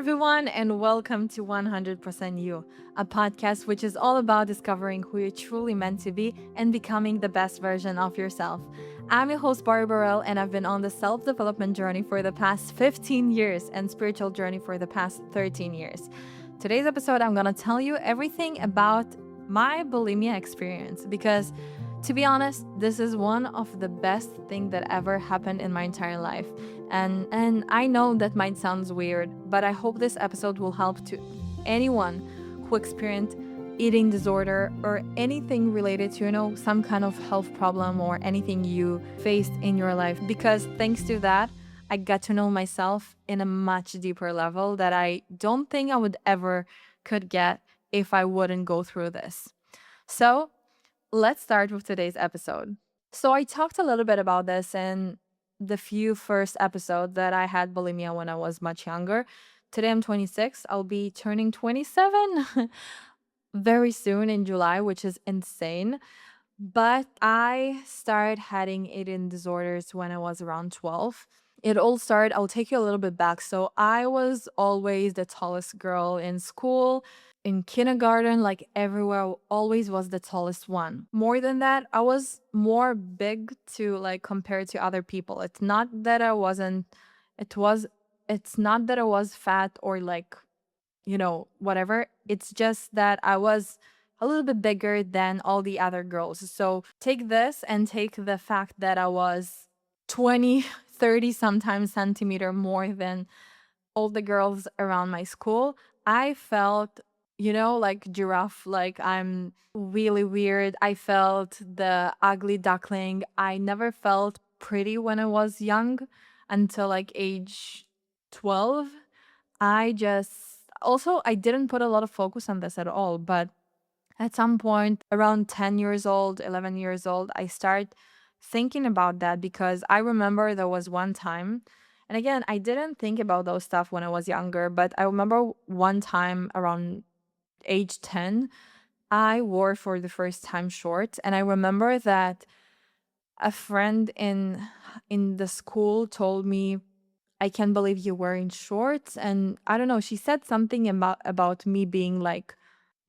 everyone, and welcome to 100% You, a podcast which is all about discovering who you're truly meant to be and becoming the best version of yourself. I'm your host, Barry Burrell, and I've been on the self development journey for the past 15 years and spiritual journey for the past 13 years. Today's episode, I'm going to tell you everything about my bulimia experience because to be honest, this is one of the best thing that ever happened in my entire life. And I know that might sound weird, but I hope this episode will help to anyone who experienced eating disorder or anything related to, some kind of health problem or anything you faced in your life, because thanks to that, I got to know myself in a much deeper level that I don't think I would ever could get if I wouldn't go through this. So, let's start with today's episode. So, I talked a little bit about this in the few first episodes that I had bulimia when I was much younger. Today I'm 26. I'll be turning 27 very soon in July, which is insane. But I started having eating disorders when I was around 12. It all started, I'll take you a little bit back. So I was always the tallest girl in school, in kindergarten, like everywhere, always was the tallest one. More than that, I was more big to like compared to other people. It's not that I wasn't, it was, it's not that I was fat or like, whatever. It's just that I was a little bit bigger than all the other girls. So take this and take the fact that I was 20, 30 sometimes centimeter more than all the girls around my school. I felt, like giraffe, like I'm really weird. I felt the ugly duckling. I never felt pretty when I was young until like age 12. I just also I didn't put a lot of focus on this at all, but at some point around 10 years old, 11 years old, I start thinking about that because I remember there was one time, and again, I didn't think about those stuff when I was younger, but I remember one time around age 10, I wore for the first time shorts, and I remember that a friend in the school told me, I can't believe you're wearing shorts. And I don't know, she said something about me being like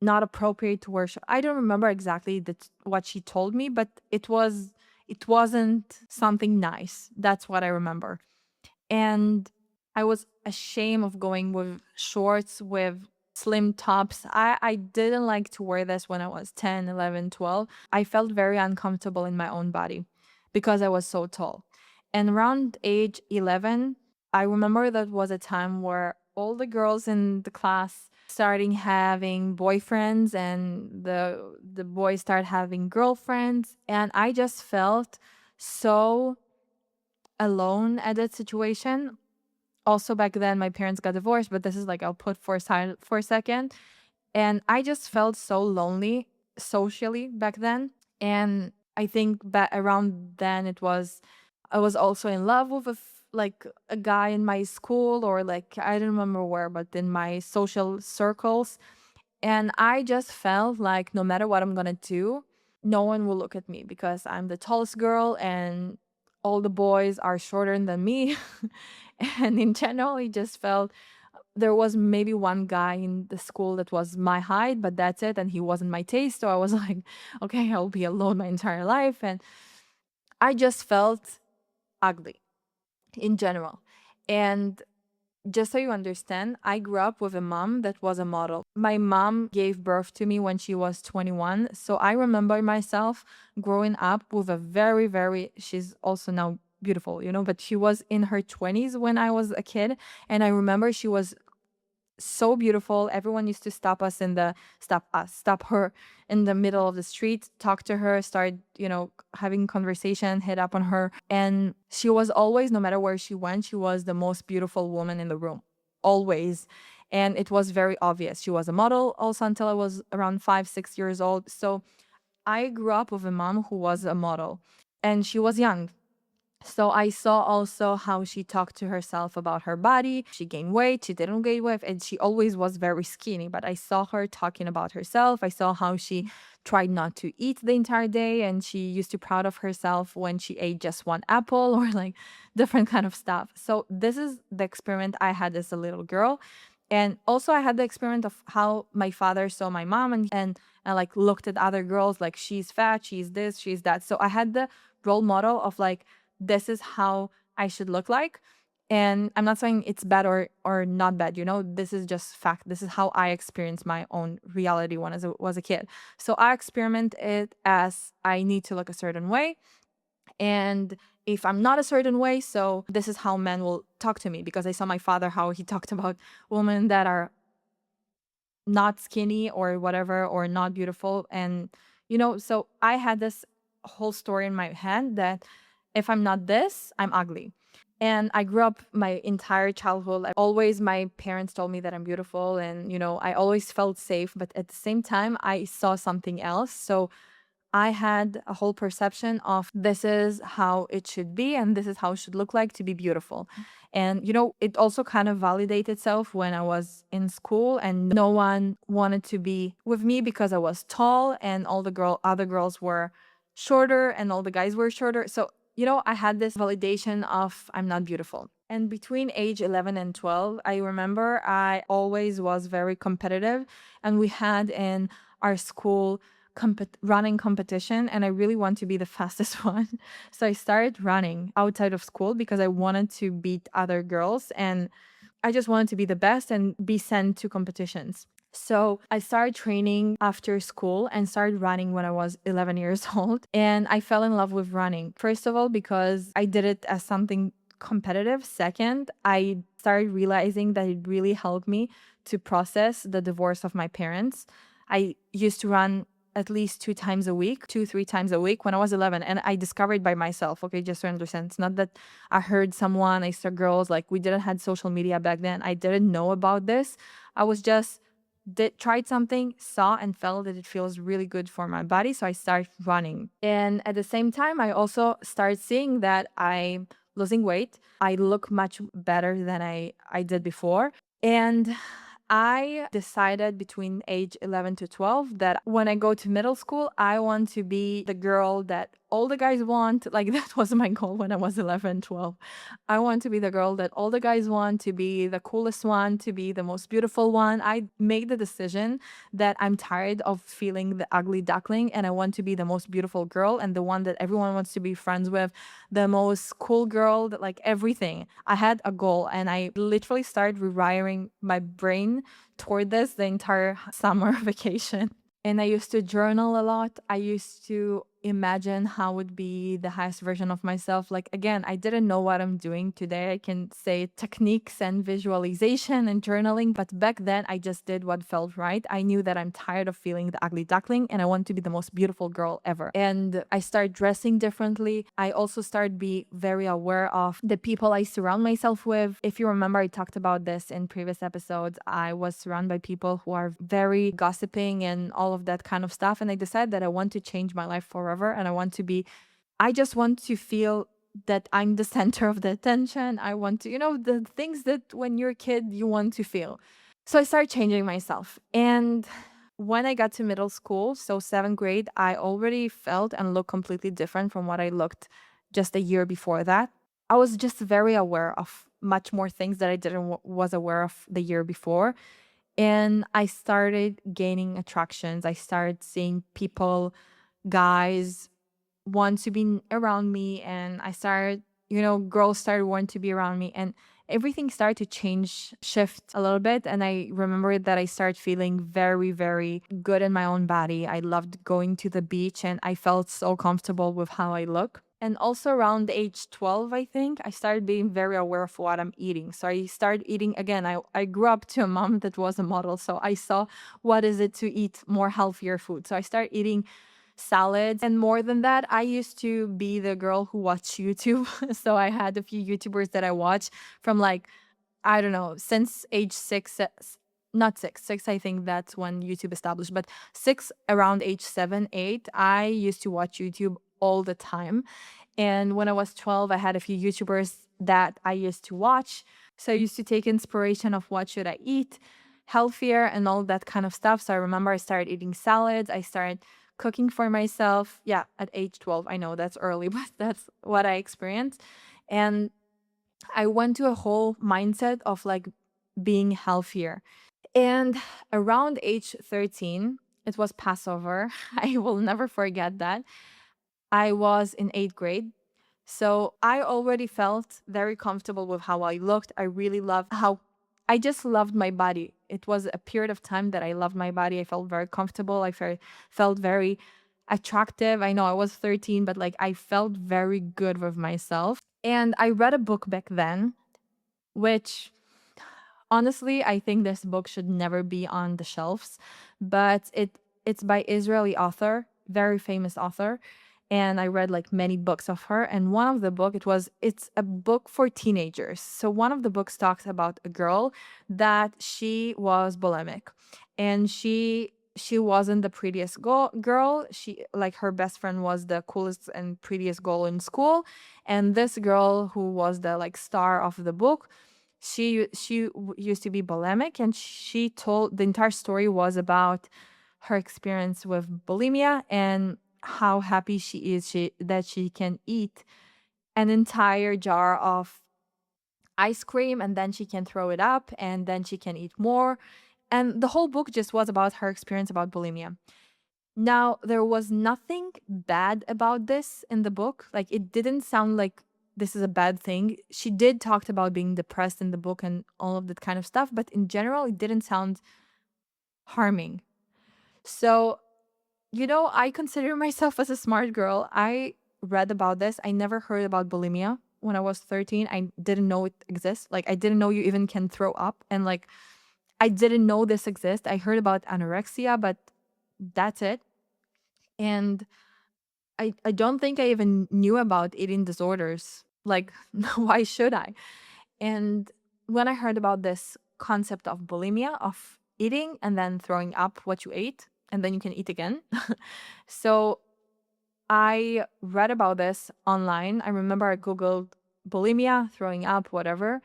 not appropriate to wear. I don't remember exactly what she told me, but it wasn't something nice. That's what I remember. And I was ashamed of going with shorts with slim tops. I didn't like to wear this when I was 10, 11, 12. I felt very uncomfortable in my own body because I was so tall. And around age 11, I remember that was a time where all the girls in the class starting having boyfriends and the boys start having girlfriends, and I just felt so alone at that situation. Also back then my parents got divorced, but this is like I'll put for aside for a second. And I just felt so lonely socially back then. And I think back around then I was also in love with like a guy in my school, or like I don't remember where, but in my social circles. And I just felt like no matter what I'm gonna do, no one will look at me because I'm the tallest girl and all the boys are shorter than me. And in general, it just felt there was maybe one guy in the school that was my height, but that's it. And he wasn't my taste. So I was like, okay, I'll be alone my entire life. And I just felt ugly in general. And just so you understand, I grew up with a mom that was a model. My mom gave birth to me when she was 21. So I remember myself growing up with a very, very, she's also now beautiful, but she was in her 20s when I was a kid. And I remember she was so beautiful. Everyone used to stop her in the middle of the street, talk to her, start, having conversation, hit up on her. And she was always, no matter where she went, she was the most beautiful woman in the room, always. And it was very obvious. She was a model also until I was around 5, 6 years old. So I grew up with a mom who was a model, and she was young. So I saw also how she talked to herself about her body. She gained weight, she didn't gain weight, and she always was very skinny. But I saw her talking about herself. I saw how she tried not to eat the entire day, and she used to proud of herself when she ate just one apple or like different kind of stuff. So this is the experiment I had as a little girl. And also I had the experiment of how my father saw my mom, and like looked at other girls like she's fat, she's this, she's that. So I had the role model of like this is how I should look like. And I'm not saying it's bad or not bad, this is just fact. This is how I experienced my own reality when I was a kid. So I experiment it as I need to look a certain way. And if I'm not a certain way, so this is how men will talk to me, because I saw my father how he talked about women that are not skinny or whatever, or not beautiful. And so I had this whole story in my head that if I'm not this, I'm ugly. And I grew up my entire childhood, like, always my parents told me that I'm beautiful, and I always felt safe, but at the same time I saw something else. So I had a whole perception of this is how it should be and this is how it should look like to be beautiful. And it also kind of validated itself when I was in school and no one wanted to be with me because I was tall, and all the other girls were shorter and all the guys were shorter. So, I had this validation of I'm not beautiful. And between age 11 and 12, I remember I always was very competitive, and we had in our school running competition, and I really want to be the fastest one. So I started running outside of school because I wanted to beat other girls, and I just wanted to be the best and be sent to competitions. So I started training after school and started running when I was 11 years old. And I fell in love with running. First of all, because I did it as something competitive. Second, I started realizing that it really helped me to process the divorce of my parents. I used to run at least 2 times a week, 3 times a week when I was 11. And I discovered by myself, okay, just to understand. It's not that I heard someone, I saw girls, like we didn't had social media back then. I didn't know about this. I was just tried something, saw and felt that it feels really good for my body. So I started running. And at the same time, I also started seeing that I'm losing weight. I look much better than I did before. And I decided between age 11 to 12 that when I go to middle school, I want to be the girl that all the guys want. Like that was my goal when I was 11, 12. I want to be the girl that all the guys want, to be the coolest one, to be the most beautiful one. I made the decision that I'm tired of feeling the ugly duckling, and I want to be the most beautiful girl and the one that everyone wants to be friends with, the most cool girl, that like everything. I had a goal, and I literally started rewiring my brain toward this the entire summer vacation. And I used to journal a lot. I used to imagine how would be the highest version of myself. Like, again, I didn't know what I'm doing today. I can say techniques and visualization and journaling, but back then I just did what felt right. I knew that I'm tired of feeling the ugly duckling and I want to be the most beautiful girl ever. And I started dressing differently. I also started be very aware of the people I surround myself with. If you remember, I talked about this in previous episodes. I was surrounded by people who are very gossiping and all of that kind of stuff. And I decided that I want to change my life forever. And I just want to feel that I'm the center of the attention. I want to, the things that when you're a kid, you want to feel. So I started changing myself. And when I got to middle school, so seventh grade, I already felt and looked completely different from what I looked just a year before that. I was just very aware of much more things that I didn't was aware of the year before. And I started gaining attractions. I started seeing people, guys want to be around me, and I started, girls started wanting to be around me, and everything started to shift a little bit. And I remember that I started feeling very, very good in my own body. I loved going to the beach and I felt so comfortable with how I look. And also around age 12, I think, I started being very aware of what I'm eating. So I started eating again. I grew up to a mom that was a model. So I saw what is it to eat more healthier food. So I started eating salads. And more than that, I used to be the girl who watched YouTube. So I had a few YouTubers that I watched from like, I don't know, since age not six, I think that's when YouTube established, but six, around age 7, 8, I used to watch YouTube all the time. And when I was 12, I had a few YouTubers that I used to watch. So I used to take inspiration of what should I eat healthier and all that kind of stuff. So I remember I started eating salads. I started cooking for myself. Yeah, at age 12. I know that's early, but that's what I experienced. And I went to a whole mindset of like being healthier. And around age 13, it was Passover. I will never forget that. I was in eighth grade. So I already felt very comfortable with how I looked. I really loved how I just loved my body. It was a period of time that I loved my body. I felt very comfortable. Felt very attractive. I know I was 13, but like I felt very good with myself. And I read a book back then, which honestly, I think this book should never be on the shelves, but it's by Israeli author, very famous author, and I read like many books of her. And one of the book it's a book for teenagers. So one of the books talks about a girl that she was bulimic, and she wasn't the prettiest girl. She like her best friend was the coolest and prettiest girl in school, and this girl who was the like star of the book, used to be bulimic, and she told the entire story was about her experience with bulimia and how happy she is that she can eat an entire jar of ice cream and then she can throw it up and then she can eat more. And the whole book just was about her experience about bulimia. Now, there was nothing bad about this in the book. Like, it didn't sound like this is a bad thing. She did talk about being depressed in the book and all of that kind of stuff, but in general, it didn't sound harming. So, I consider myself as a smart girl. I read about this. I never heard about bulimia when I was 13. I didn't know it exists. Like, I didn't know you even can throw up. And, like, I didn't know this exists. I heard about anorexia, but that's it. And I don't think I even knew about eating disorders. Like, why should I? And when I heard about this concept of bulimia, of eating and then throwing up what you ate, and then you can eat again. So I read about this online. I remember I Googled bulimia, throwing up, whatever.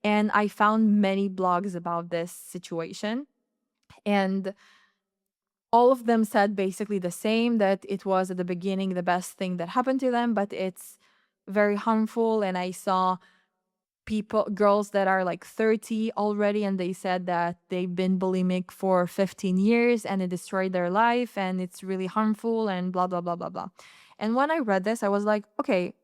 And I found many blogs about this situation. And all of them said basically the same, that it was at the beginning the best thing that happened to them, but it's very harmful. And I saw girls that are like 30 already, and they said that they've been bulimic for 15 years and it destroyed their life and it's really harmful and blah, blah, blah, blah, blah. And when I read this, I was like, okay,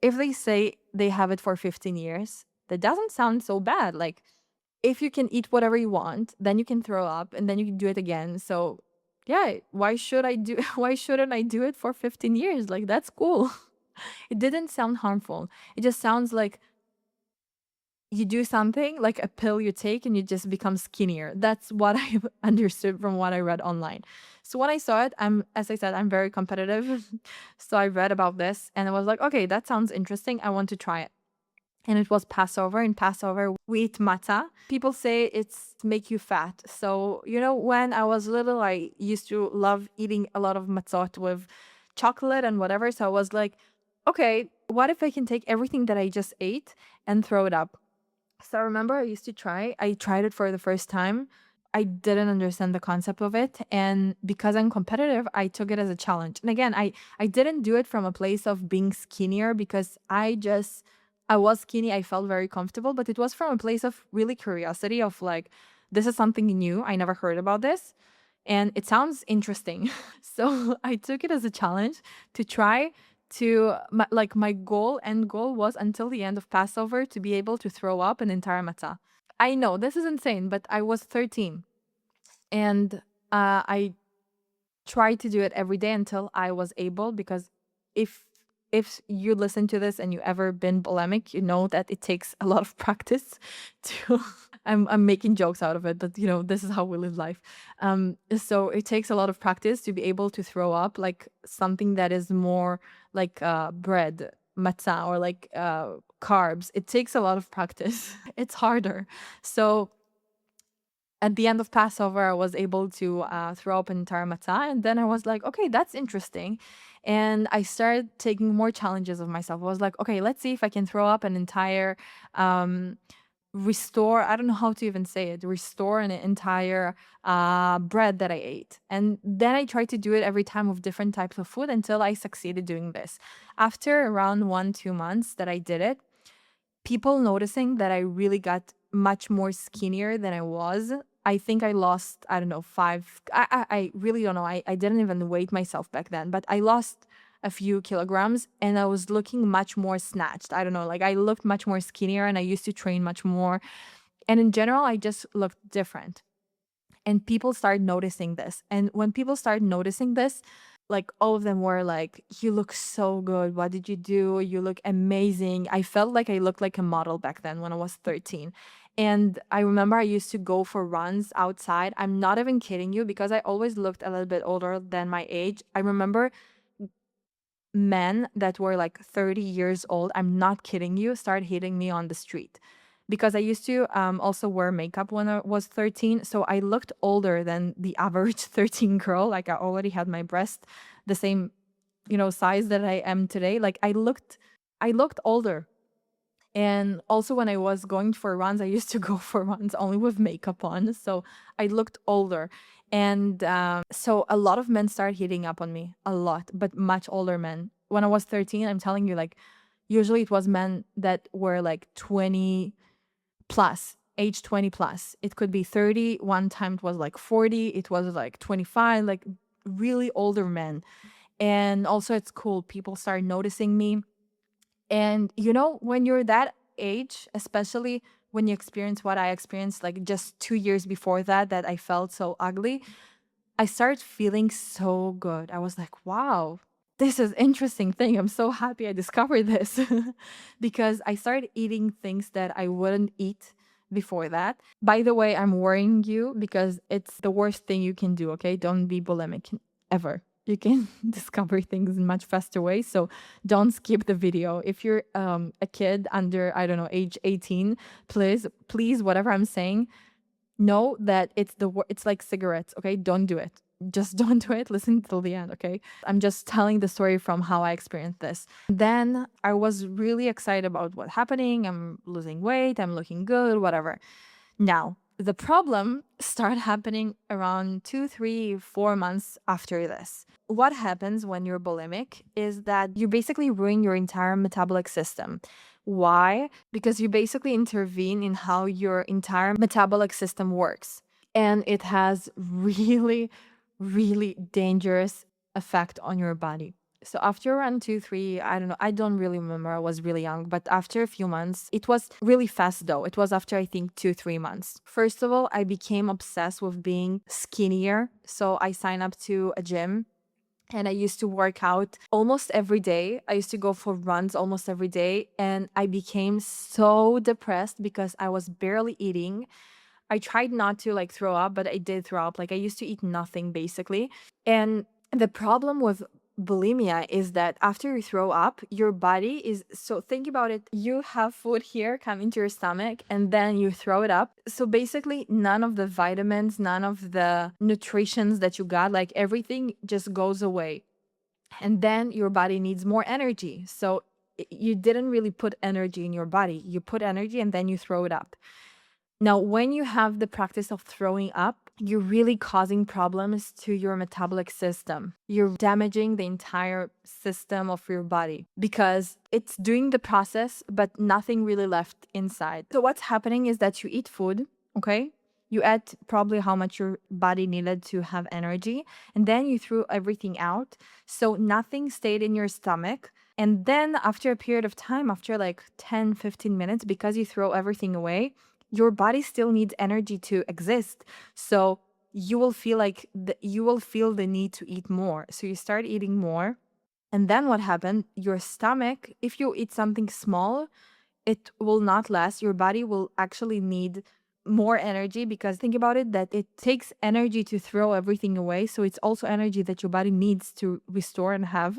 if they say they have it for 15 years, that doesn't sound so bad. Like, if you can eat whatever you want, then you can throw up and then you can do it again. So yeah, why shouldn't I do it for 15 years? Like, that's cool. It didn't sound harmful. It just sounds like you do something like a pill you take and you just become skinnier. That's what I understood from what I read online. So when I saw it, as I said, I'm very competitive. So I read about this and I was like, okay, that sounds interesting. I want to try it. And it was Passover. In Passover, we eat matzah. People say it's make you fat. So, when I was little, I used to love eating a lot of matzot with chocolate and whatever. So I was like, okay, what if I can take everything that I just ate and throw it up? So I remember I tried it for the first time. I didn't understand the concept of it. And because I'm competitive, I took it as a challenge. And again, I didn't do it from a place of being skinnier because I was skinny. I felt very comfortable, but it was from a place of really curiosity of like, this is something new. I never heard about this. And it sounds interesting. So I took it as a challenge to try my end goal was until the end of Passover to be able to throw up an entire matzah. I know this is insane, but I was 13 and I tried to do it every day until I was able, because if you listen to this and you ever been bulimic, you know that it takes a lot of practice to I'm making jokes out of it, but this is how we live life. So it takes a lot of practice to be able to throw up like something that is more like bread, matzah, or like carbs. It takes a lot of practice. It's harder. So at the end of Passover, I was able to throw up an entire matzah. And then I was like, okay, that's interesting. And I started taking more challenges of myself. I was like, okay, let's see if I can throw up an entire, restore, I don't know how to even say it, restore an entire bread that I ate. And then I tried to do it every time with different types of food until I succeeded doing this. After around 1-2 months that I did it, people noticing that I really got much more skinnier than I was. I think I lost, I don't know, five. I really don't know. I didn't even weight myself back then, but I lost a few kilograms and I was looking much more snatched. I don't know, like I looked much more skinnier and I used to train much more. And in general, I just looked different. And people started noticing this. And when people started noticing this, like all of them were like, you look so good. What did you do? You look amazing. I felt like I looked like a model back then when I was 13. And I remember I used to go for runs outside. I'm not even kidding you because I always looked a little bit older than my age. I remember men that were like 30 years old, I'm not kidding you, started hitting me on the street because I used to also wear makeup when I was 13. So I looked older than the average 13 girl. Like I already had my breast the same, size that I am today. Like I looked older. And also, when I was going for runs, I used to go for runs only with makeup on. So I looked older. And so a lot of men started hitting up on me, a lot, but much older men. When I was 13, I'm telling you, like, usually it was men that were like 20 plus, age 20 plus. It could be 30. One time it was like 40. It was like 25, like really older men. And also, it's cool. People started noticing me and when you're that age, especially when you experience what I experienced, like just 2 years before that, that I felt so ugly, I started feeling so good. I was like, wow, this is interesting thing. I'm so happy I discovered this because I started eating things that I wouldn't eat before that. By the way, I'm warning you because it's the worst thing you can do, okay? Don't be bulimic ever. You can discover things in much faster way. So don't skip the video. If you're a kid under, I don't know, age 18, please, whatever I'm saying, know that it's like cigarettes, okay? Don't do it. Just don't do it. Listen till the end, okay? I'm just telling the story from how I experienced this. Then I was really excited about what's happening. I'm losing weight, I'm looking good, whatever. Now, the problem started happening around 2, 3, 4 months after this. What happens when you're bulimic is that you basically ruin your entire metabolic system. Why? Because you basically intervene in how your entire metabolic system works. And it has really, really dangerous effect on your body. So after around 2, 3, I don't know, I don't really remember. I was really young, but after a few months, it was really fast though. It was after I think 2, 3 months. First of all, I became obsessed with being skinnier. So I signed up to a gym and I used to work out almost every day. I used to go for runs almost every day. And I became so depressed because I was barely eating. I tried not to like throw up, but I did throw up. Like I used to eat nothing basically. And the problem with bulimia is that after you throw up, your body is so think about it. You have food here come into your stomach and then you throw it up. So basically, none of the vitamins, none of the nutritions that you got, like everything just goes away. And then your body needs more energy. So you didn't really put energy in your body. You put energy and then you throw it up. Now, when you have the practice of throwing up, you're really causing problems to your metabolic system. You're damaging the entire system of your body because it's doing the process, but nothing really left inside. So, what's happening is that you eat food, okay? You ate probably how much your body needed to have energy, and then you threw everything out. So, nothing stayed in your stomach. And then, after a period of time, after like 10, 15 minutes, because you throw everything away, your body still needs energy to exist. So you will feel like you will feel the need to eat more. So you start eating more. And then what happened? Your stomach, if you eat something small, it will not last. Your body will actually need more energy because think about it that it takes energy to throw everything away. So it's also energy that your body needs to restore and have.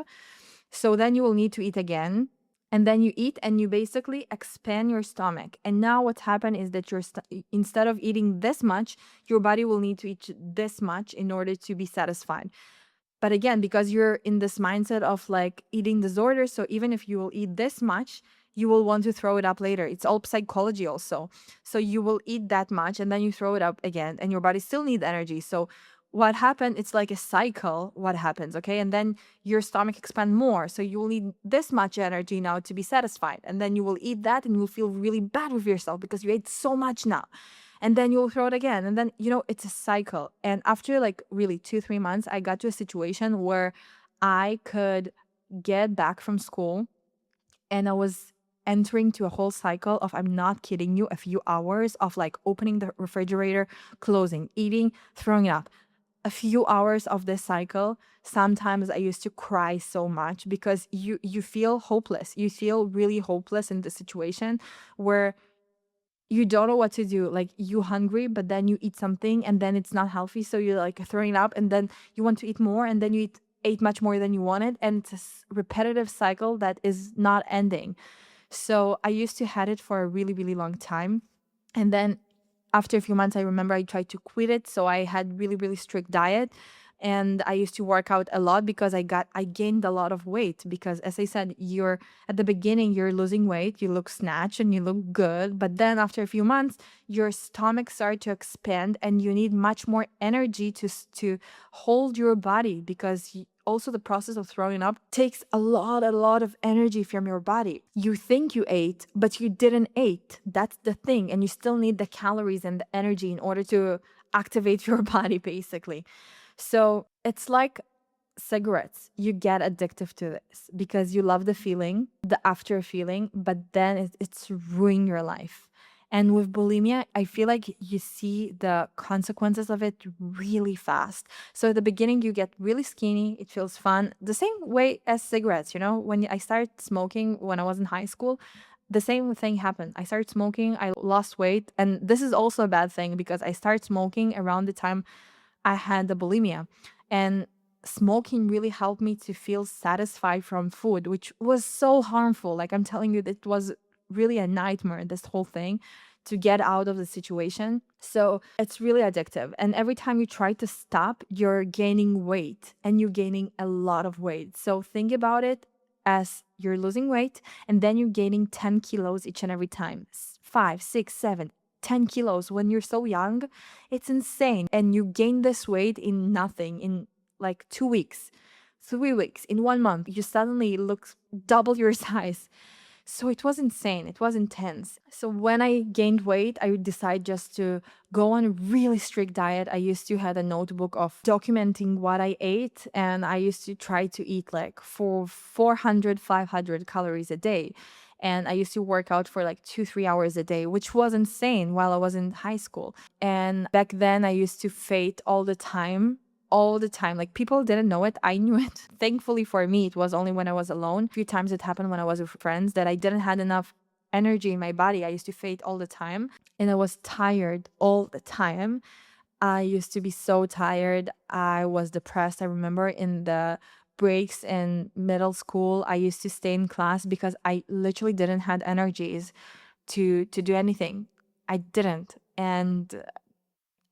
So then you will need to eat again. And then you eat and you basically expand your stomach. And now what's happened is that instead of eating this much, your body will need to eat this much in order to be satisfied. But again, because you're in this mindset of like eating disorder, so even if you will eat this much, you will want to throw it up later. It's all psychology also. So you will eat that much and then you throw it up again and your body still needs energy. So what happened, it's like a cycle what happens, okay? And then your stomach expand more, so you will need this much energy now to be satisfied, and then you will eat that and you'll feel really bad with yourself because you ate so much now, and then you'll throw it again, and then it's a cycle. And after like really 2-3 months, I got to a situation where I could get back from school, and I was entering to a whole cycle of, I'm not kidding you, a few hours of like opening the refrigerator, closing, eating, throwing up. A few hours of this cycle, sometimes I used to cry so much because you feel hopeless. You feel really hopeless in the situation where you don't know what to do. Like, you hungry, but then you eat something and then it's not healthy, so you're like throwing up, and then you want to eat more, and then you ate much more than you wanted, and it's a repetitive cycle that is not ending. So I used to had it for a really, really long time. And then after a few months, I remember I tried to quit it. So I had really, really strict diet. And I used to work out a lot because I gained a lot of weight, because as I said, you're at the beginning, you're losing weight, you look snatched and you look good. But then after a few months, your stomach started to expand and you need much more energy to hold your body, because also the process of throwing up takes a lot of energy from your body. You think you ate, but you didn't eat. That's the thing. And you still need the calories and the energy in order to activate your body, basically. So it's like cigarettes. You get addictive to this because you love the feeling, the after feeling, but then it's ruining your life. And with bulimia, I feel like you see the consequences of it really fast. So at the beginning, you get really skinny. It feels fun. The same way as cigarettes, when I started smoking when I was in high school, the same thing happened. I started smoking, I lost weight. And this is also a bad thing because I started smoking around the time I had the bulimia. And smoking really helped me to feel satisfied from food, which was so harmful. Like, I'm telling you, it was really a nightmare, this whole thing, to get out of the situation. So it's really addictive. And every time you try to stop, you're gaining weight, and you're gaining a lot of weight. So think about it as you're losing weight, and then you're gaining 10 kilos each and every time. 5, 6, 7, 10 kilos when you're so young. It's insane. And you gain this weight in nothing, in like 2 weeks, 3 weeks, in 1 month. You suddenly look double your size. So it was insane. It was intense. So when I gained weight, I decided just to go on a really strict diet. I used to have a notebook of documenting what I ate, and I used to try to eat like for 400, 500 calories a day. And I used to work out for like 2, 3 hours a day, which was insane while I was in high school. And back then, I used to fade all the time. All the time. Like, people didn't know it. I knew it. Thankfully for me, it was only when I was alone. A few times it happened when I was with friends that I didn't had enough energy in my body. I used to fade all the time, and I was tired all the time. I used to be so tired. I was depressed. I remember in the breaks in middle school, I used to stay in class because I literally didn't had energies to do anything. I didn't. And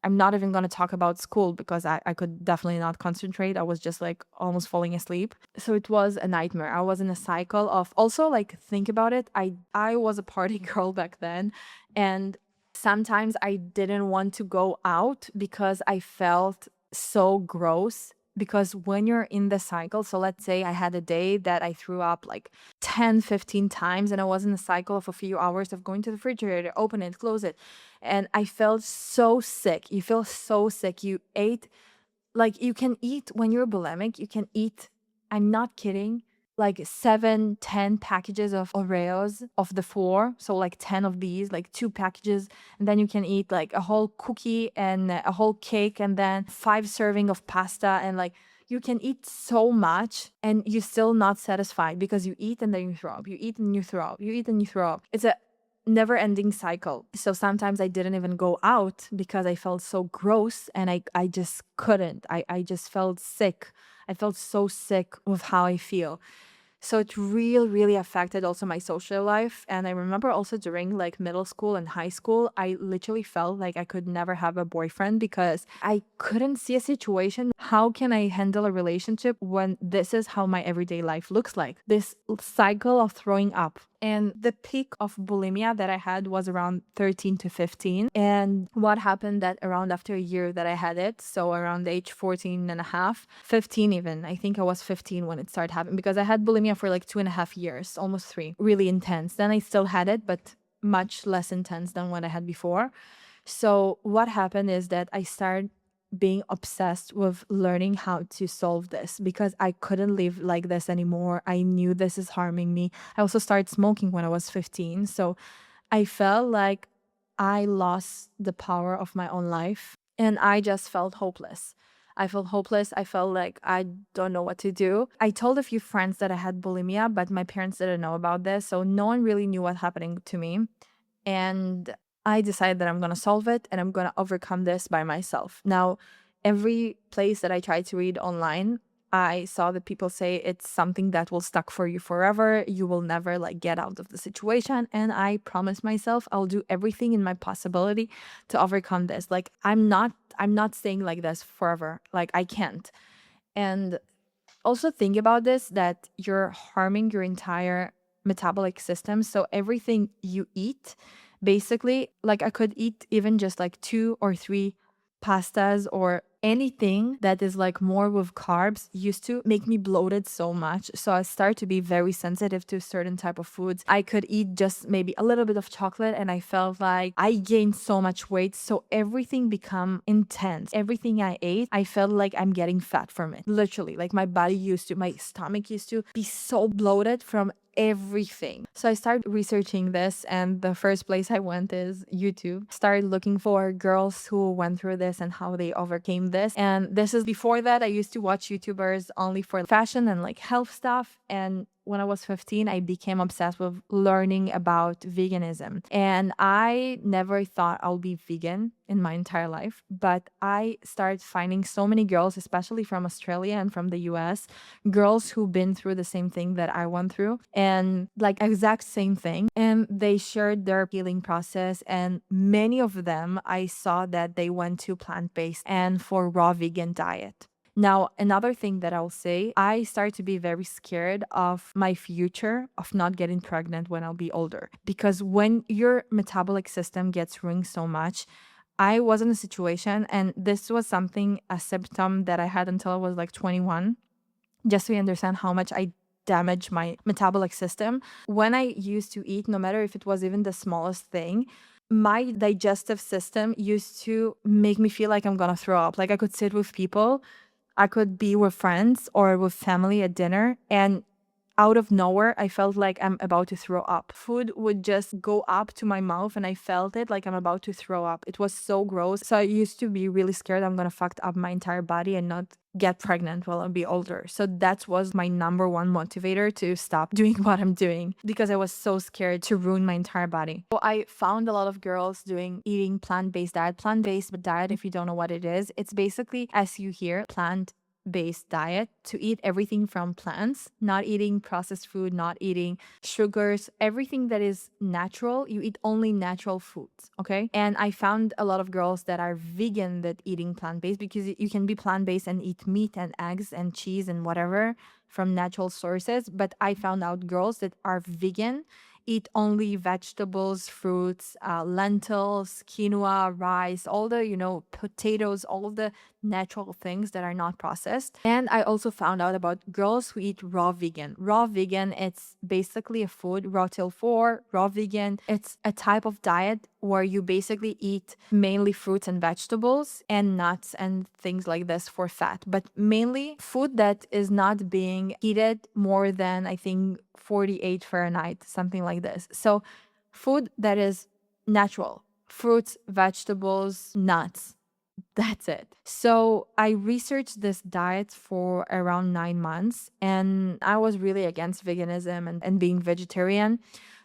I'm not even going to talk about school because I could definitely not concentrate. I was just like almost falling asleep. So it was a nightmare. I was in a cycle of, also, like, think about it. I was a party girl back then, and sometimes I didn't want to go out because I felt so gross. Because when you're in the cycle, so let's say I had a day that I threw up like 10, 15 times, and I was in a cycle of a few hours of going to the refrigerator, open it, close it. And I felt so sick. You feel so sick. You ate, like, you can eat when you're bulimic, you can eat, I'm not kidding, like 7, 10 packages of Oreos of the four. So like 10 of these, like 2 packages. And then you can eat like a whole cookie and a whole cake, and then 5 serving of pasta. And like, you can eat so much and you're still not satisfied because you eat and then you throw up. You eat and you throw up. You eat and you throw up. It's a never ending cycle. So sometimes I didn't even go out because I felt so gross, and I just couldn't. I just felt sick. I felt so sick with how I feel. So it really affected also my social life. And I remember also during like middle school and high school, I literally felt like I could never have a boyfriend because I couldn't see a situation. How can I handle a relationship when this is how my everyday life looks like? This cycle of throwing up. And the peak of bulimia that I had was around 13 to 15. And what happened that around after a year that I had it, so around age 14 and a half, 15 even, I think I was 15 when it started happening, because I had bulimia for like 2.5 years, almost three, really intense. Then I still had it, but much less intense than what I had before. So what happened is that I started being obsessed with learning how to solve this because I couldn't live like this anymore. I knew this is harming me. I also started smoking when I was 15. So I felt like I lost the power of my own life and I just felt hopeless. I felt hopeless. I felt like I don't know what to do. I told a few friends that I had bulimia, but my parents didn't know about this. So no one really knew what happening to me. And I decided that I'm going to solve it and I'm going to overcome this by myself. Now, every place that I tried to read online, I saw that people say it's something that will stuck for you forever. You will never like get out of the situation. And I promised myself I'll do everything in my possibility to overcome this. Like I'm not staying like this forever. Like I can't. And also think about this, that you're harming your entire metabolic system. So everything you eat, basically, like I could eat even just like two or three pastas or anything that is like more with carbs used to make me bloated so much. So I started to be very sensitive to certain type of foods. I could eat just maybe a little bit of chocolate and I felt like I gained so much weight. So everything become intense. Everything I ate, I felt like I'm getting fat from it. Literally, like my stomach used to be so bloated from everything. So I started researching this, and the first place I went is YouTube. Started looking for girls who went through this and how they overcame this. And this is before that I used to watch YouTubers only for fashion and like health stuff. And when I was 15, I became obsessed with learning about veganism. And I never thought I'll be vegan in my entire life, but I started finding so many girls, especially from Australia and from the US, girls who've been through the same thing that I went through and like exact same thing. And they shared their healing process. And many of them, I saw that they went to plant-based and for raw vegan diet. Now, another thing that I'll say, I started to be very scared of my future of not getting pregnant when I'll be older. Because when your metabolic system gets ruined so much, I was in a situation, and this was something, a symptom that I had until I was like 21, just so you understand how much I damaged my metabolic system. When I used to eat, no matter if it was even the smallest thing, my digestive system used to make me feel like I'm gonna throw up. Like I could sit with people, I could be with friends or with family at dinner, and out of nowhere, I felt like I'm about to throw up. Food would just go up to my mouth and I felt it like I'm about to throw up. It was so gross. So I used to be really scared I'm gonna fuck up my entire body and not get pregnant while I'll be older. So that was my number one motivator to stop doing what I'm doing, because I was so scared to ruin my entire body. So I found a lot of girls eating plant-based diet. Plant-based diet, if you don't know what it is, it's basically, as you hear, plant-based diet, to eat everything from plants, not eating processed food, not eating sugars, everything that is natural. You eat only natural foods, okay? And I found a lot of girls that are vegan that eating plant-based, because you can be plant-based and eat meat and eggs and cheese and whatever from natural sources. But I found out girls that are vegan eat only vegetables, fruits, lentils, quinoa, rice, all the, potatoes, all of the natural things that are not processed. And I also found out about girls who eat raw vegan. Raw vegan, it's basically a food, raw till four, raw vegan. It's a type of diet where you basically eat mainly fruits and vegetables and nuts and things like this for fat, but mainly food that is not being heated more than, I think, 48 Fahrenheit, something like this. So food that is natural, fruits, vegetables, nuts. That's it. So I researched this diet for around 9 months, and I was really against veganism and being vegetarian.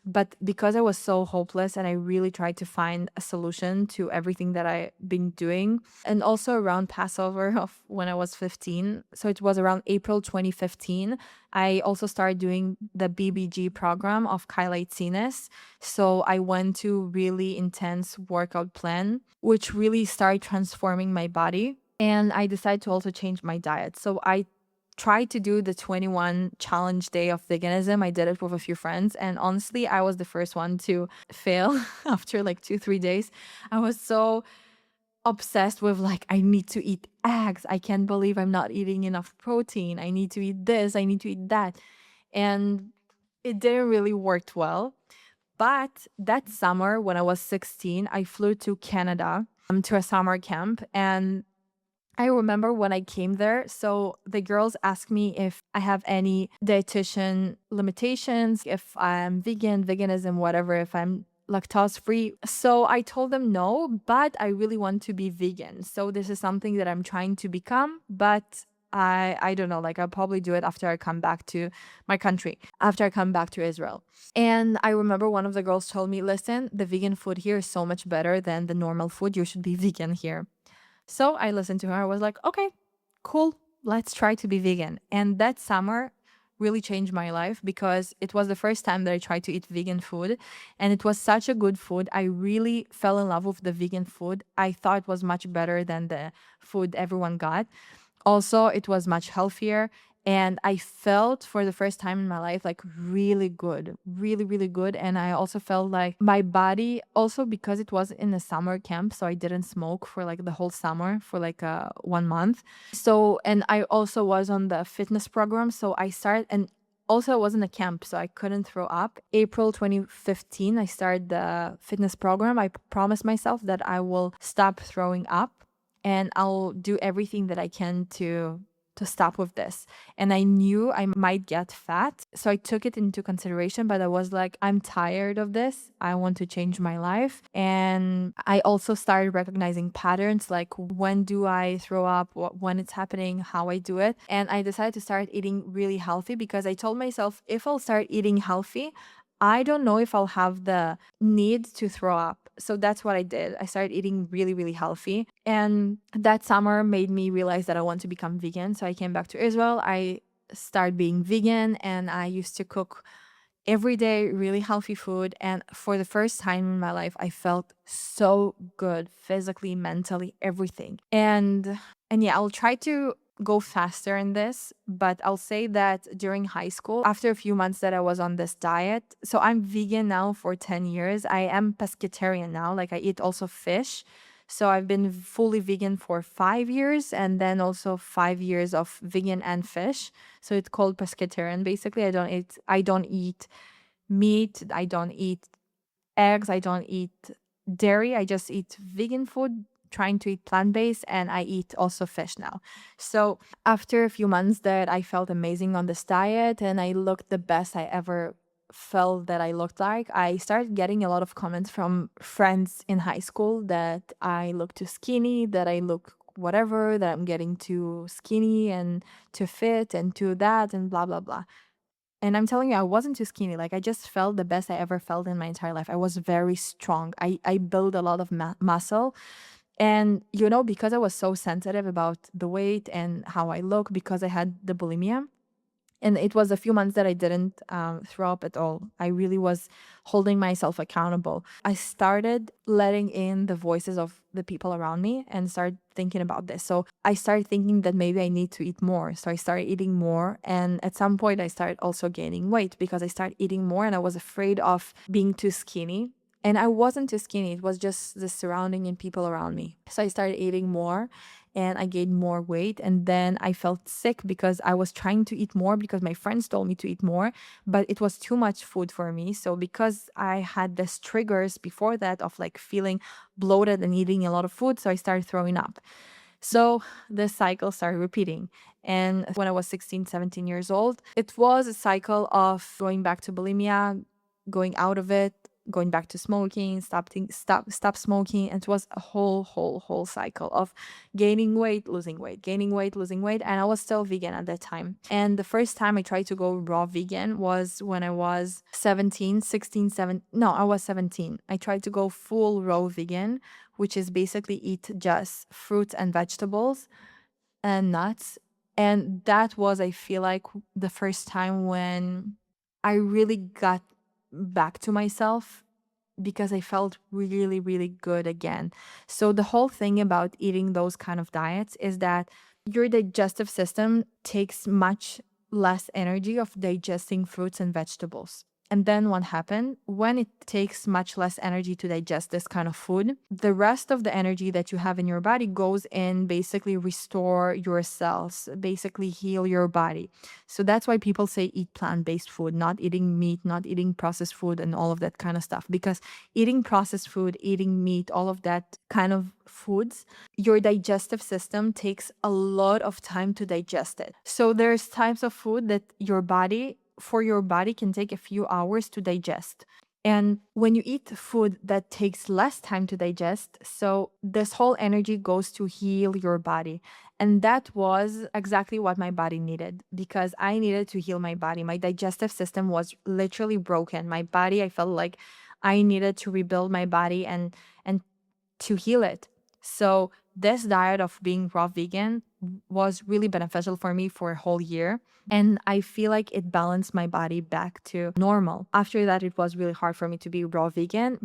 But because I was so hopeless and I really tried to find a solution to everything that I've been doing, and also around Passover of when I was 15, so it was around April 2015, I also started doing the BBG program of Kylie Tsines. So I went to really intense workout plan, which really started transforming my body. And I decided to also change my diet. So I tried to do the 21 challenge day of veganism. I did it with a few friends. And honestly, I was the first one to fail after like 2, 3 days. I was so obsessed with like, I need to eat eggs. I can't believe I'm not eating enough protein. I need to eat this. I need to eat that. And it didn't really work well. But that summer, when I was 16, I flew to Canada to a summer camp. And I remember when I came there, so the girls asked me if I have any dietitian limitations, if I'm vegan, veganism, whatever, if I'm lactose free. So I told them no, but I really want to be vegan. So this is something that I'm trying to become, but I don't know, like I'll probably do it after I come back to my country, after I come back to Israel. And I remember one of the girls told me, listen, the vegan food here is so much better than the normal food. You should be vegan here. So I listened to her. I was like, okay, cool. Let's try to be vegan. And that summer really changed my life because it was the first time that I tried to eat vegan food. And it was such a good food. I really fell in love with the vegan food. I thought it was much better than the food everyone got. Also, it was much healthier. And I felt for the first time in my life like really good, really, really good. And I also felt like my body, also because it was in a summer camp, so I didn't smoke for like the whole summer for like 1 month. So, and I also was on the fitness program. So I started, and also I was in a camp, so I couldn't throw up. April 2015, I started the fitness program. I promised myself that I will stop throwing up and I'll do everything that I can to stop with this. And I knew I might get fat. So I took it into consideration, but I was like, I'm tired of this. I want to change my life. And I also started recognizing patterns, like when do I throw up, when it's happening, how I do it. And I decided to start eating really healthy because I told myself if I'll start eating healthy, I don't know if I'll have the need to throw up. So that's what I did. I started eating really, really healthy. And that summer made me realize that I want to become vegan. So I came back to Israel. I started being vegan and I used to cook every day really healthy food. And for the first time in my life, I felt so good physically, mentally, everything. And yeah, I'll try to go faster in this, but I'll say that during high school, after a few months that I was on this diet, so I'm vegan now for 10 years. I am pescatarian now, like I eat also fish. So I've been fully vegan for 5 years and then also 5 years of vegan and fish. So it's called pescatarian. Basically, I don't eat meat, I don't eat eggs, I don't eat dairy. I just eat vegan food, trying to eat plant-based, and I eat also fish now. So after a few months that I felt amazing on this diet and I looked the best I ever felt that I looked like, I started getting a lot of comments from friends in high school that I look too skinny, that I look whatever, that I'm getting too skinny and too fit and too that and blah blah blah. And I'm telling you, I wasn't too skinny. Like I just felt the best I ever felt in my entire life. I was very strong. I built a lot of muscle. And, because I was so sensitive about the weight and how I look, because I had the bulimia, and it was a few months that I didn't throw up at all. I really was holding myself accountable. I started letting in the voices of the people around me and started thinking about this. So I started thinking that maybe I need to eat more. So I started eating more. And at some point, I started also gaining weight because I started eating more and I was afraid of being too skinny. And I wasn't too skinny. It was just the surrounding and people around me. So I started eating more and I gained more weight. And then I felt sick because I was trying to eat more because my friends told me to eat more, but it was too much food for me. So because I had this triggers before that of like feeling bloated and eating a lot of food, so I started throwing up. So this cycle started repeating. And when I was 16, 17 years old, it was a cycle of going back to bulimia, going out of it, going back to smoking, stop smoking. And it was a whole cycle of gaining weight, losing weight, gaining weight, losing weight. And I was still vegan at that time. And the first time I tried to go raw vegan was when I was 17, 16, 17. No, I was 17. I tried to go full raw vegan, which is basically eat just fruits and vegetables and nuts. And that was, I feel like, the first time when I really got back to myself because I felt really, really good again. So the whole thing about eating those kind of diets is that your digestive system takes much less energy of digesting fruits and vegetables. And then what happened? When it takes much less energy to digest this kind of food, the rest of the energy that you have in your body goes in basically restore your cells, basically heal your body. So that's why people say eat plant-based food, not eating meat, not eating processed food and all of that kind of stuff. Because eating processed food, eating meat, all of that kind of foods, your digestive system takes a lot of time to digest it. So there's types of food that your body can take a few hours to digest. And when you eat food that takes less time to digest, so this whole energy goes to heal your body. And that was exactly what my body needed, because I needed to heal my body. My digestive system was literally broken. My body, I felt like I needed to rebuild my body and to heal it. So this diet of being raw vegan was really beneficial for me for a whole year. And I feel like it balanced my body back to normal. After that, it was really hard for me to be raw vegan,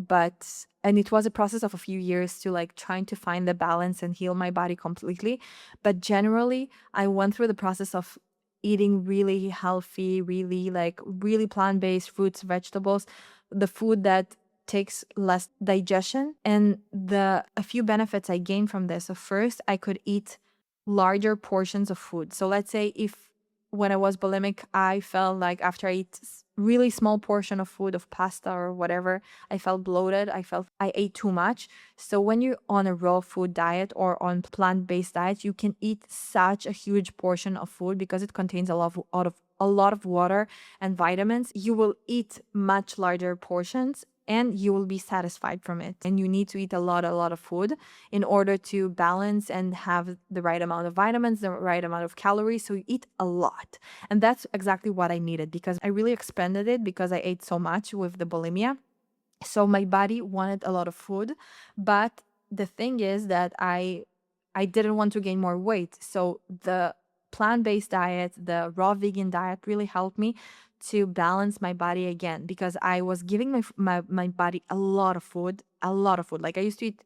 and it was a process of a few years to like trying to find the balance and heal my body completely. But generally, I went through the process of eating really healthy, really plant-based fruits, vegetables, the food that takes less digestion. And the a few benefits I gained from this. So first, I could eat larger portions of food. So let's say if when I was bulimic, I felt like after I eat really small portion of food, of pasta or whatever, I felt bloated. I felt I ate too much. So when you're on a raw food diet or on plant-based diet, you can eat such a huge portion of food because it contains a lot of water and vitamins. You will eat much larger portions and you will be satisfied from it. And you need to eat a lot of food in order to balance and have the right amount of vitamins, the right amount of calories. So you eat a lot. And that's exactly what I needed, because I really expanded it because I ate so much with the bulimia. So my body wanted a lot of food, but the thing is that I didn't want to gain more weight. So the plant-based diet, the raw vegan diet really helped me to balance my body again, because I was giving my body a lot of food, a lot of food. Like I used to eat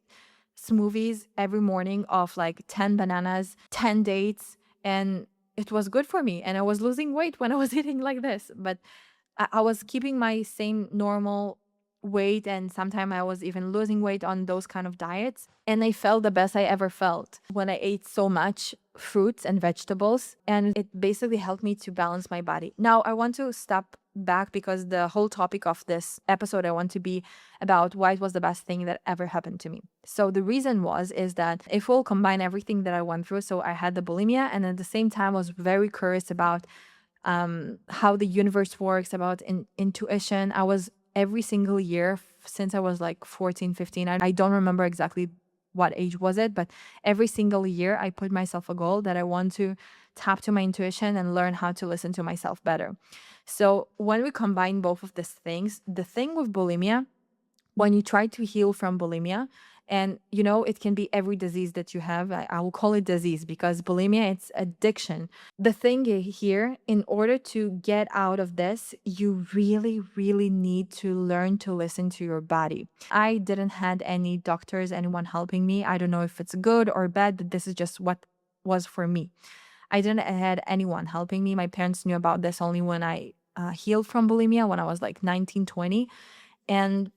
smoothies every morning of like 10 bananas, 10 dates, and it was good for me. And I was losing weight when I was eating like this. But I was keeping my same normal weight, and sometimes I was even losing weight on those kind of diets. And I felt the best I ever felt when I ate so much fruits and vegetables, and it basically helped me to balance my body. Now I want to step back because the whole topic of this episode I want to be about why it was the best thing that ever happened to me. So the reason is that if we'll combine everything that I went through, so I had the bulimia, and at the same time I was very curious about how the universe works, about intuition. I was every single year since I was like 14, 15. I don't remember exactly what age was it, but every single year I put myself a goal that I want to tap to my intuition and learn how to listen to myself better. So when we combine both of these things, the thing with bulimia, when you try to heal from bulimia, and it can be every disease that you have. I will call it disease because bulimia, it's addiction. The thing here, in order to get out of this, you really, really need to learn to listen to your body. I didn't had any doctors, anyone helping me. I don't know if it's good or bad, but this is just what was for me. I didn't had anyone helping me. My parents knew about this only when I healed from bulimia when I was like 19, 20. And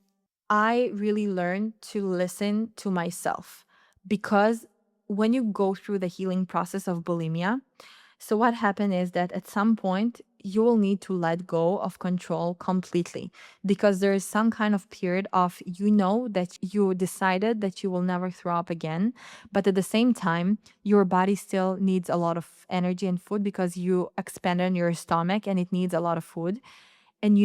I really learned to listen to myself, because when you go through the healing process of bulimia, so what happened is that at some point you will need to let go of control completely, because there is some kind of period of that you decided that you will never throw up again, but at the same time your body still needs a lot of energy and food because you expanded your stomach and it needs a lot of food, and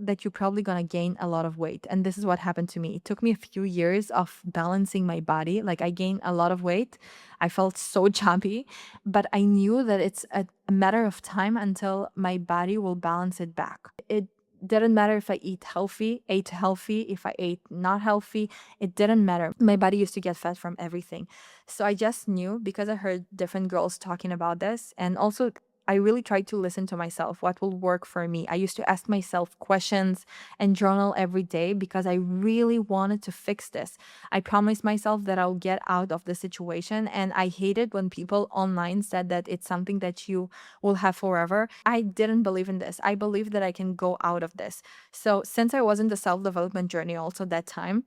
that you're probably going to gain a lot of weight. And this is what happened to me. It took me a few years of balancing my body. Like I gained a lot of weight. I felt so jumpy, but I knew that it's a matter of time until my body will balance it back. It didn't matter if I ate healthy, if I ate not healthy, it didn't matter. My body used to get fat from everything. So I just knew, because I heard different girls talking about this, and also I really tried to listen to myself, what will work for me. I used to ask myself questions and journal every day because I really wanted to fix this. I promised myself that I'll get out of the situation. And I hated when people online said that it's something that you will have forever. I didn't believe in this. I believe that I can go out of this. So since I was in the self-development journey also that time,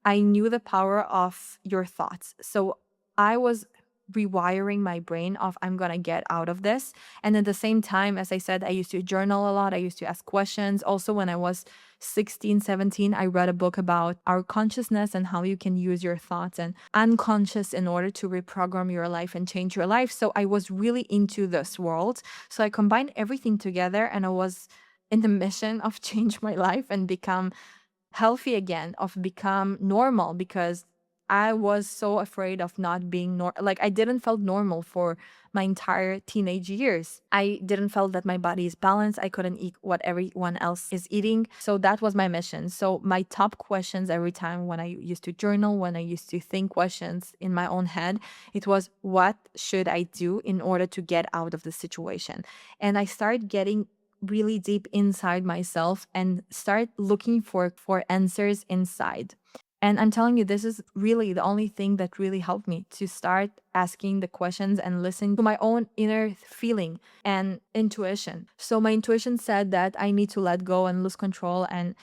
I knew the power of your thoughts. So I was rewiring my brain of I'm going to get out of this. And at the same time, as I said, I used to journal a lot. I used to ask questions. Also, when I was 16, 17, I read a book about our consciousness and how you can use your thoughts and unconscious in order to reprogram your life and change your life. So I was really into this world. So I combined everything together and I was in the mission of change my life and become healthy again, of become normal, because I was so afraid of not being like I didn't felt normal for my entire teenage years. I didn't felt that my body is balanced. I couldn't eat what everyone else is eating. So that was my mission. So my top questions every time when I used to journal, when I used to think questions in my own head, it was what should I do in order to get out of the situation? And I started getting really deep inside myself and start looking for answers inside. And I'm telling you, this is really the only thing that really helped me to start asking the questions and listen to my own inner feeling and intuition. So my intuition said that I need to let go and lose control and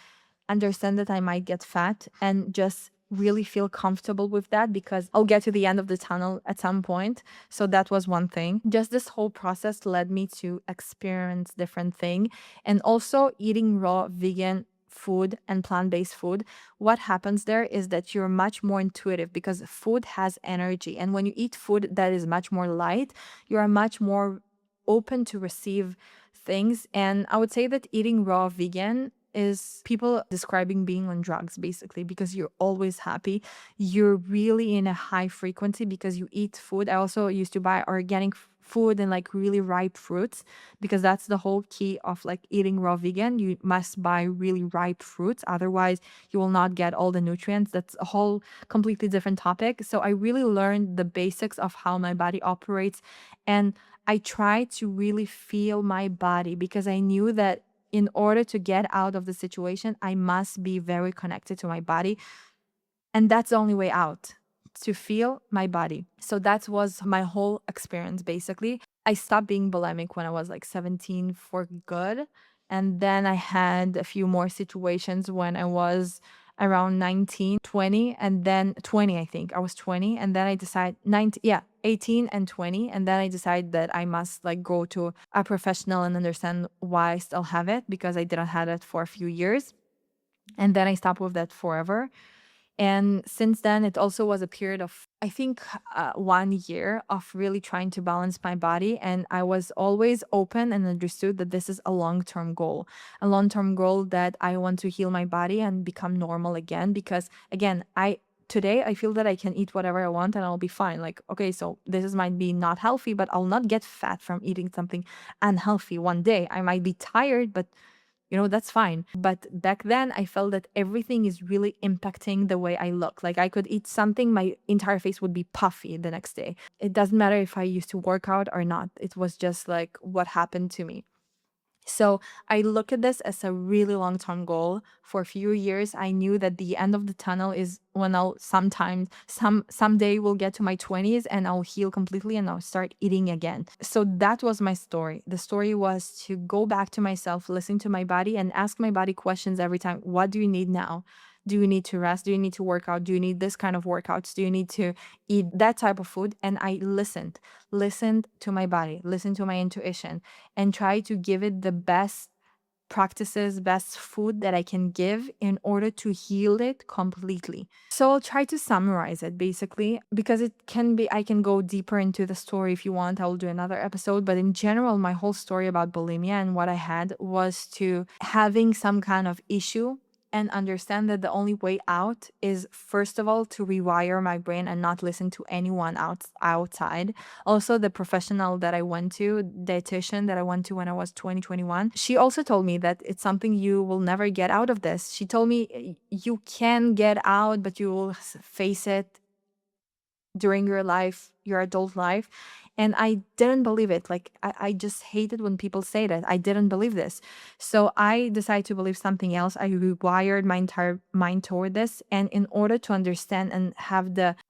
understand that I might get fat and just really feel comfortable with that because I'll get to the end of the tunnel at some point. So that was one thing. Just this whole process led me to experience different thing, and also eating raw vegan food and plant-based food. What happens there is that you're much more intuitive because food has energy, and when you eat food that is much more light, you are much more open to receive things. And I would say that eating raw vegan is people describing being on drugs, basically, because you're always happy. You're really in a high frequency because you eat food. I also used to buy organic food and like really ripe fruits, because that's the whole key of like eating raw vegan. You must buy really ripe fruits, otherwise you will not get all the nutrients. That's a whole completely different topic. So I really learned the basics of how my body operates, and I tried to really feel my body because I knew that in order to get out of the situation, I must be very connected to my body. And that's the only way out, to feel my body. So that was my whole experience, basically. I stopped being bulimic when I was like 17 for good. And then I had a few more situations when I was around 19, 20, and then 20, I think. I was 20. And then I decided 19, yeah, 18 and 20. And then I decided that I must like go to a professional and understand why I still have it, because I didn't have it for a few years. And then I stopped with that forever. And since then, it also was a period of, I think, 1 year of really trying to balance my body. And I was always open and understood that this is a long term goal that I want to heal my body and become normal again. Because again, today I feel that I can eat whatever I want and I'll be fine. Like, okay, so this is might be not healthy, but I'll not get fat from eating something unhealthy one day. I might be tired, but that's fine. But back then, I felt that everything is really impacting the way I look. Like I could eat something, my entire face would be puffy the next day. It doesn't matter if I used to work out or not. It was just like what happened to me. So I look at this as a really long-term goal. For a few years, I knew that the end of the tunnel is when I'll someday will get to my 20s and I'll heal completely and I'll start eating again. So that was my story. The story was to go back to myself, listen to my body, and ask my body questions every time. What do you need now? Do you need to rest? Do you need to work out? Do you need this kind of workouts? Do you need to eat that type of food? And I listened to my body, listened to my intuition, and try to give it the best practices, best food that I can give in order to heal it completely. So I'll try to summarize it basically, because I can go deeper into the story if you want. I will do another episode. But in general, my whole story about bulimia and what I had was to having some kind of issue and understand that the only way out is, first of all, to rewire my brain and not listen to anyone outside. Also, the professional that I went to, dietitian that I went to when I was 2021, she also told me that it's something you will never get out of this. She told me you can get out, but you will face it during your life, your adult life. And I didn't believe it. Like, I just hated when people say that. I didn't believe this. So I decided to believe something else. I rewired my entire mind toward this. And in order to understand and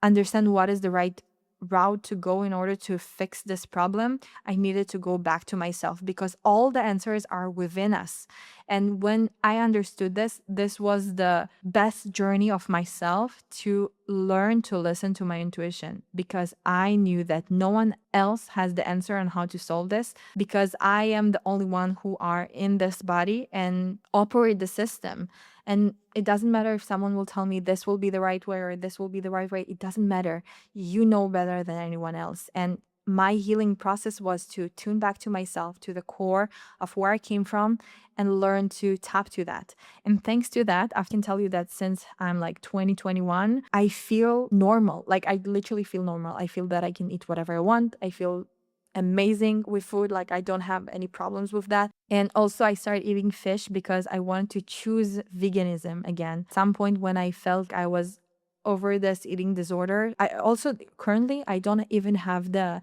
understand what is the right route to go in order to fix this problem, I needed to go back to myself, because all the answers are within us. And when I understood this, this was the best journey of myself to learn to listen to my intuition, because I knew that no one else has the answer on how to solve this, because I am the only one who are in this body and operate the system. And it doesn't matter if someone will tell me this will be the right way or this will be the right way. It doesn't matter. You know better than anyone else. And my healing process was to tune back to myself, to the core of where I came from, and learn to tap to that. And thanks to that, I can tell you that since I'm like 2021, I feel normal. Like, I literally feel normal. I feel that I can eat whatever I want. I feel amazing with food. Like, I don't have any problems with that. And also, I started eating fish because I wanted to choose veganism again. At some point when I felt I was over this eating disorder, I also currently I don't even have the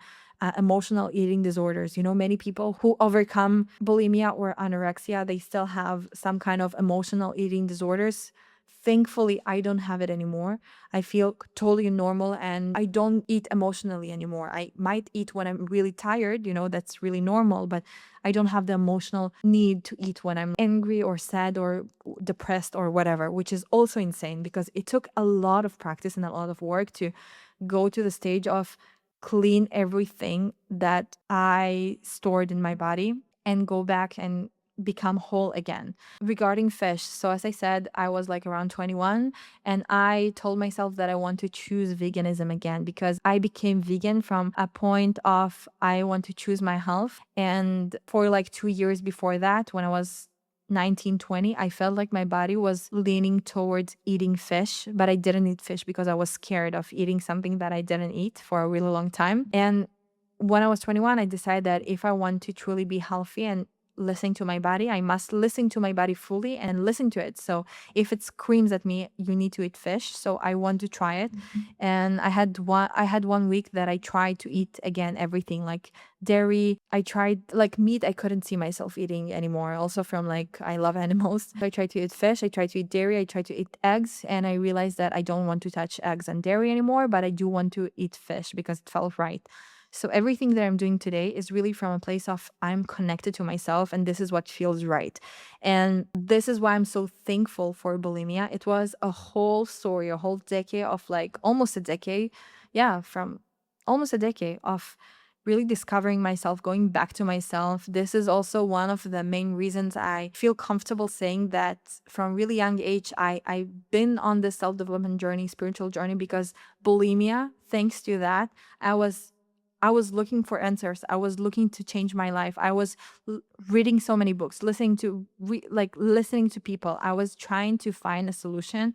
emotional eating disorders. You know, many people who overcome bulimia or anorexia, they still have some kind of emotional eating disorders. Thankfully, I don't have it anymore. I feel totally normal and I don't eat emotionally anymore. I might eat when I'm really tired, you know, that's really normal, but I don't have the emotional need to eat when I'm angry or sad or depressed or whatever, which is also insane because it took a lot of practice and a lot of work to go to the stage of clean everything that I stored in my body and go back and become whole again. Regarding fish, so as I said, I was like around 21 and I told myself that I want to choose veganism again because I became vegan from a point of I want to choose my health. And for like 2 years before that, when I was 19, 20, I felt like my body was leaning towards eating fish, but I didn't eat fish because I was scared of eating something that I didn't eat for a really long time. And when I was 21, I decided that if I want to truly be healthy and listening to my body, I must listen to my body fully and listen to it. So if it screams at me, you need to eat fish. So I want to try it. And I had one week that I tried to eat again everything, like dairy. I tried like meat. I couldn't see myself eating anymore. Also from like I love animals. I tried to eat fish. I tried to eat dairy. I tried to eat eggs, and I realized that I don't want to touch eggs and dairy anymore. But I do want to eat fish because it felt right. So everything that I'm doing today is really from a place of I'm connected to myself and this is what feels right. And this is why I'm so thankful for bulimia. It was a whole story, a whole decade of like almost a decade. Yeah, from almost a decade of really discovering myself, going back to myself. This is also one of the main reasons I feel comfortable saying that from really young age, I've been on this self-development journey, spiritual journey, because bulimia, thanks to that, I was I was looking for answers. I was looking to change my life. I was reading so many books, listening to people. I was trying to find a solution.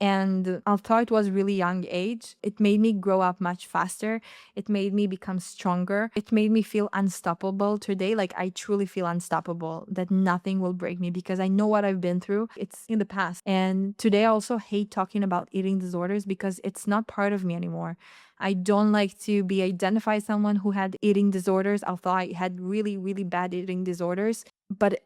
And although it was really young age, it made me grow up much faster. It made me become stronger. It made me feel unstoppable today. Like I truly feel unstoppable, that nothing will break me because I know what I've been through. It's in the past. And today I also hate talking about eating disorders because it's not part of me anymore. I don't like to be identified as someone who had eating disorders, although I had really, really bad eating disorders. But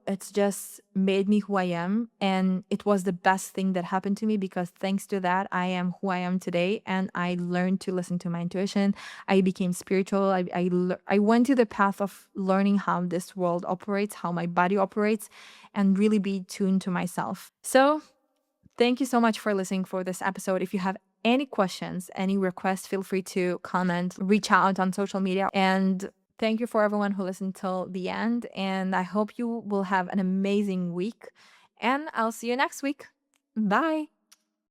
it's just made me who I am. And it was the best thing that happened to me because thanks to that, I am who I am today. And I learned to listen to my intuition. I became spiritual. I went to the path of learning how this world operates, how my body operates, and really be tuned to myself. So thank you so much for listening for this episode. If you have any questions, any requests, feel free to comment, reach out on social media. And thank you for everyone who listened till the end. And I hope you will have an amazing week. And I'll see you next week. Bye.